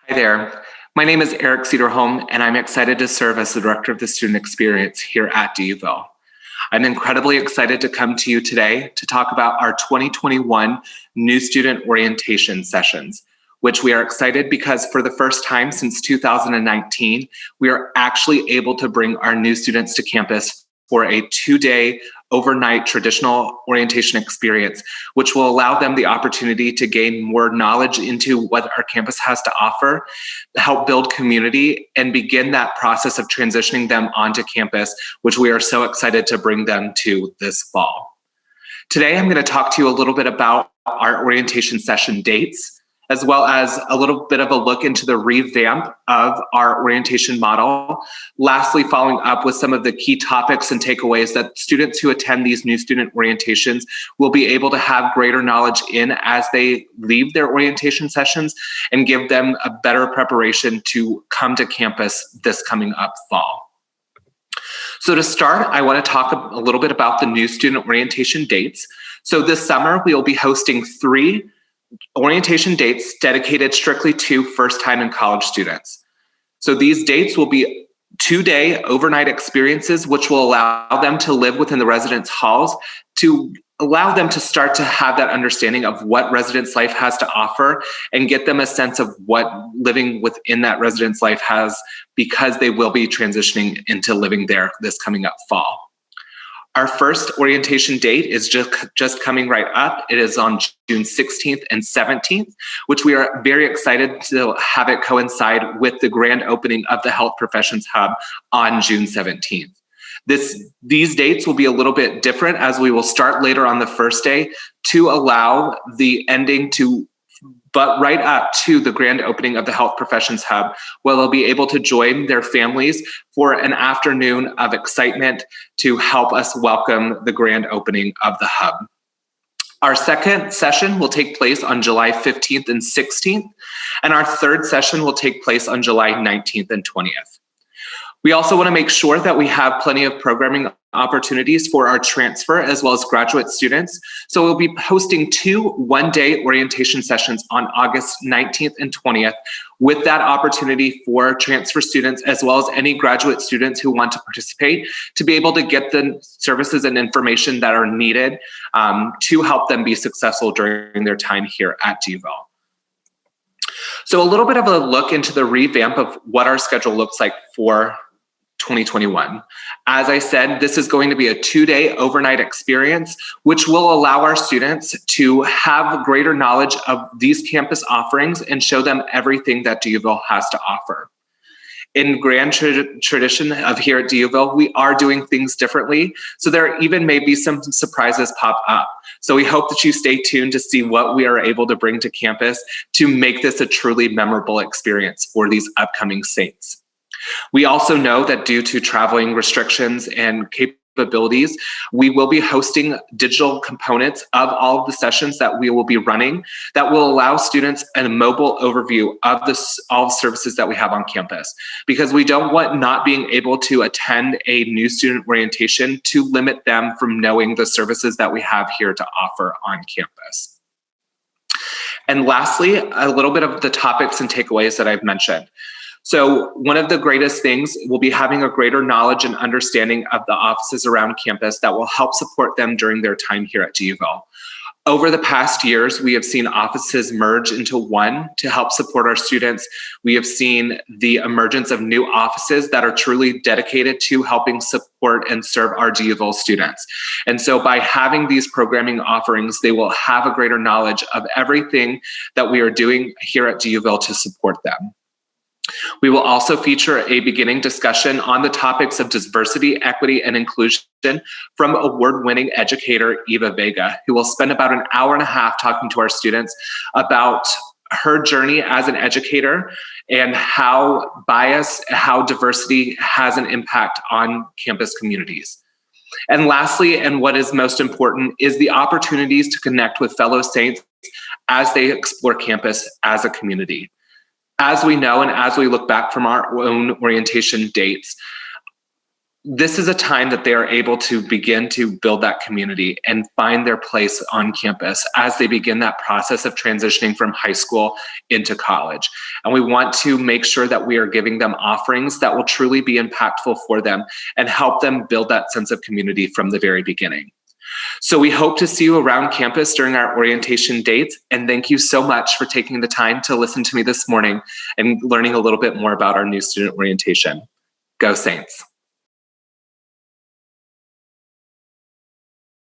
Hi there. My name is Eric Cederholm, and I'm excited to serve as the Director of the Student Experience here at DUville. I'm incredibly excited to come to you today to talk about our 2021 New Student Orientation Sessions, which we are excited because for the first time since 2019, we are actually able to bring our new students to campus for a 2-day overnight traditional orientation experience, which will allow them the opportunity to gain more knowledge into what our campus has to offer, help build community, and begin that process of transitioning them onto campus, which we are so excited to bring them to this fall. Today, I'm going to talk to you a little bit about our orientation session dates, as well as a little bit of a look into the revamp of our orientation model. Lastly, following up with some of the key topics and takeaways that students who attend these new student orientations will be able to have greater knowledge in as they leave their orientation sessions and give them a better preparation to come to campus this coming up fall. So to start, I want to talk a little bit about the new student orientation dates. So this summer, we will be hosting 3 orientation dates dedicated strictly to first-time and college students. So these dates will be 2-day overnight experiences, which will allow them to live within the residence halls, to allow them to start to have that understanding of what residence life has to offer and get them a sense of what living within that residence life has, because they will be transitioning into living there this coming up fall. Our first orientation date is just coming right up. It is on June 16th and 17th, which we are very excited to have it coincide with the grand opening of the Health Professions Hub on June 17th. These dates will be a little bit different, as we will start later on the first day to allow the ending but right up to the grand opening of the Health Professions Hub, where they'll be able to join their families for an afternoon of excitement to help us welcome the grand opening of the hub. Our second session will take place on July 15th and 16th, and our third session will take place on July 19th and 20th. We also want to make sure that we have plenty of programming opportunities for our transfer as well as graduate students. So we'll be hosting 2 one-day orientation sessions on August 19th and 20th, with that opportunity for transfer students as well as any graduate students who want to participate to be able to get the services and information that are needed to help them be successful during their time here at DUville. So a little bit of a look into the revamp of what our schedule looks like for 2021. As I said, this is going to be a 2-day overnight experience, which will allow our students to have greater knowledge of these campus offerings and show them everything that DUville has to offer. In grand tradition of here at DUville, we are doing things differently, so there even may be some surprises pop up. So we hope that you stay tuned to see what we are able to bring to campus to make this a truly memorable experience for these upcoming saints. We also know that due to traveling restrictions and capabilities, we will be hosting digital components of all of the sessions that we will be running that will allow students a mobile overview of all services that we have on campus, because we don't want not being able to attend a new student orientation to limit them from knowing the services that we have here to offer on campus. And lastly, a little bit of the topics and takeaways that I've mentioned. So one of the greatest things will be having a greater knowledge and understanding of the offices around campus that will help support them during their time here at DUville. Over the past years, we have seen offices merge into one to help support our students. We have seen the emergence of new offices that are truly dedicated to helping support and serve our DUville students. And so by having these programming offerings, they will have a greater knowledge of everything that we are doing here at DUville to support them. We will also feature a beginning discussion on the topics of diversity, equity, and inclusion from award-winning educator Eva Vega, who will spend about an hour and a half talking to our students about her journey as an educator and how bias, how diversity has an impact on campus communities. And lastly, and what is most important, is the opportunities to connect with fellow saints as they explore campus as a community. As we know, and as we look back from our own orientation dates, this is a time that they are able to begin to build that community and find their place on campus as they begin that process of transitioning from high school into college. And we want to make sure that we are giving them offerings that will truly be impactful for them and help them build that sense of community from the very beginning. So we hope to see you around campus during our orientation dates. And thank you so much for taking the time to listen to me this morning and learning a little bit more about our new student orientation. Go Saints.